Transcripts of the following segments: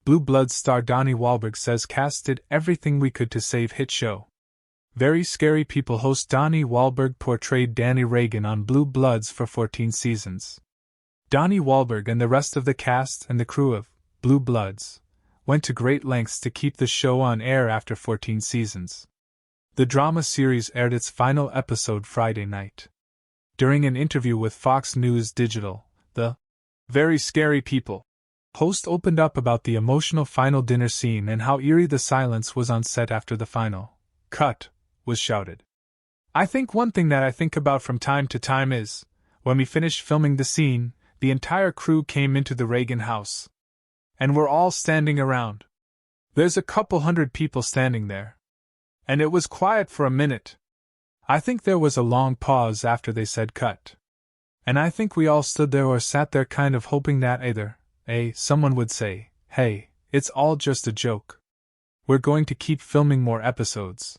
Blue Bloods star Donnie Wahlberg says cast did everything we could to save hit show. Very Scary People host Donnie Wahlberg portrayed Danny Reagan on Blue Bloods for 14 seasons. Donnie Wahlberg and the rest of the cast and the crew of Blue Bloods went to great lengths to keep the show on air after 14 seasons. The drama series aired its final episode Friday night. During an interview with Fox News Digital, the Very Scary People host opened up about the emotional final dinner scene and how eerie the silence was on set after the final cut was shouted. I think one thing that I think about from time to time is, when we finished filming the scene, the entire crew came into the Reagan house. And we're all standing around. There's a couple hundred people standing there. And it was quiet for a minute. I think there was a long pause after they said cut. And I think we all stood there or sat there kind of hoping that either A, someone would say, hey, it's all just a joke. We're going to keep filming more episodes.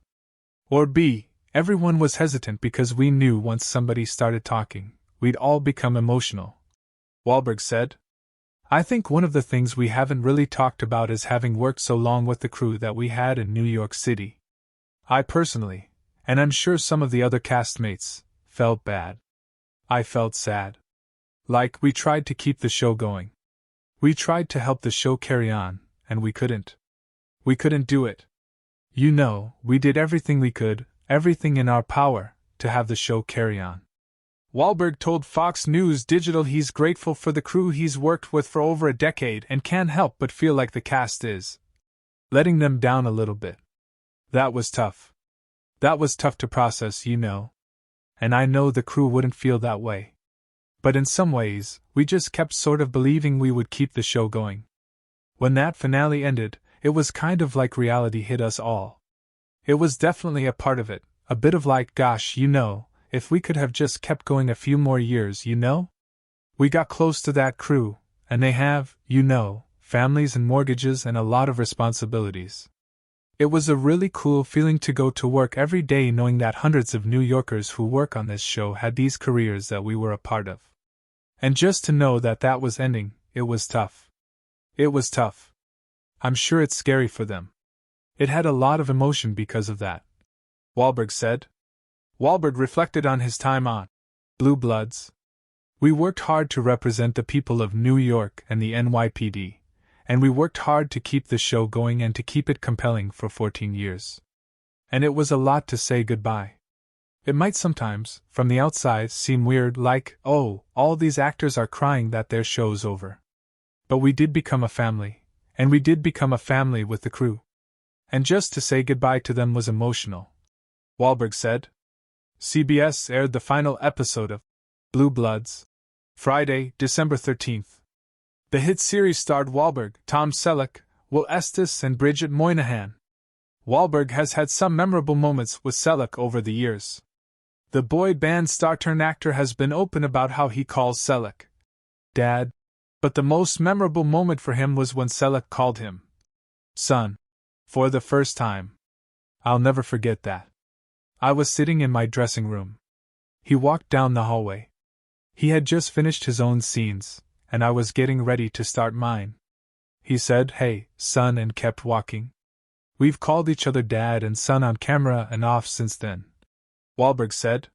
Or B, everyone was hesitant because we knew once somebody started talking, we'd all become emotional. Wahlberg said, I think one of the things we haven't really talked about is having worked so long with the crew that we had in New York City. I personally, and I'm sure some of the other castmates, felt bad. I felt sad. Like we tried to keep the show going. We tried to help the show carry on, and we couldn't. We couldn't do it. You know, we did everything we could, everything in our power, to have the show carry on. Wahlberg told Fox News Digital he's grateful for the crew he's worked with for over a decade and can't help but feel like the cast is letting them down a little bit. That was tough. That was tough to process, you know. And I know the crew wouldn't feel that way. But in some ways, we just kept sort of believing we would keep the show going. When that finale ended, it was kind of like reality hit us all. It was definitely a part of it, a bit of like, gosh, you know, if we could have just kept going a few more years, you know? We got close to that crew, and they have, you know, families and mortgages and a lot of responsibilities. It was a really cool feeling to go to work every day knowing that hundreds of New Yorkers who work on this show had these careers that we were a part of. And just to know that that was ending, it was tough. It was tough. I'm sure it's scary for them. It had a lot of emotion because of that. Wahlberg said. Wahlberg reflected on his time on Blue Bloods. We worked hard to represent the people of New York and the NYPD, and we worked hard to keep the show going and to keep it compelling for 14 years. And it was a lot to say goodbye. It might sometimes, from the outside, seem weird, like, oh, all these actors are crying that their show's over. But we did become a family, and we did become a family with the crew. And just to say goodbye to them was emotional. Wahlberg said. CBS aired the final episode of Blue Bloods Friday, December 13th. The hit series starred Wahlberg, Tom Selleck, Will Estes, and Bridget Moynihan. Wahlberg has had some memorable moments with Selleck over the years. The boy band star-turned-actor has been open about how he calls Selleck Dad, but the most memorable moment for him was when Selleck called him son for the first time. I'll never forget that. I was sitting in my dressing room. He walked down the hallway. He had just finished his own scenes, and I was getting ready to start mine. He said, "Hey, son," and kept walking. We've called each other Dad and son on camera and off since then. Wahlberg said.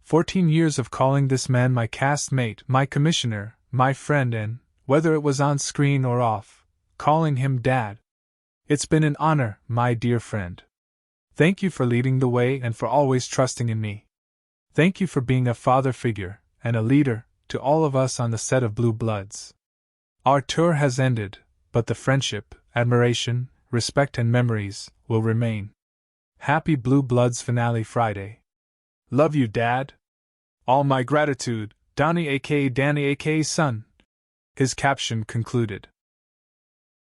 14 years of calling this man my castmate, my commissioner, my friend, and, whether it was on screen or off, calling him Dad. It's been an honor, my dear friend. Thank you for leading the way and for always trusting in me. Thank you for being a father figure and a leader to all of us on the set of Blue Bloods. Our tour has ended, but the friendship, admiration, respect, and memories will remain. Happy Blue Bloods finale Friday. Love you, Dad. All my gratitude, Donnie aka Danny aka Son. His caption concluded.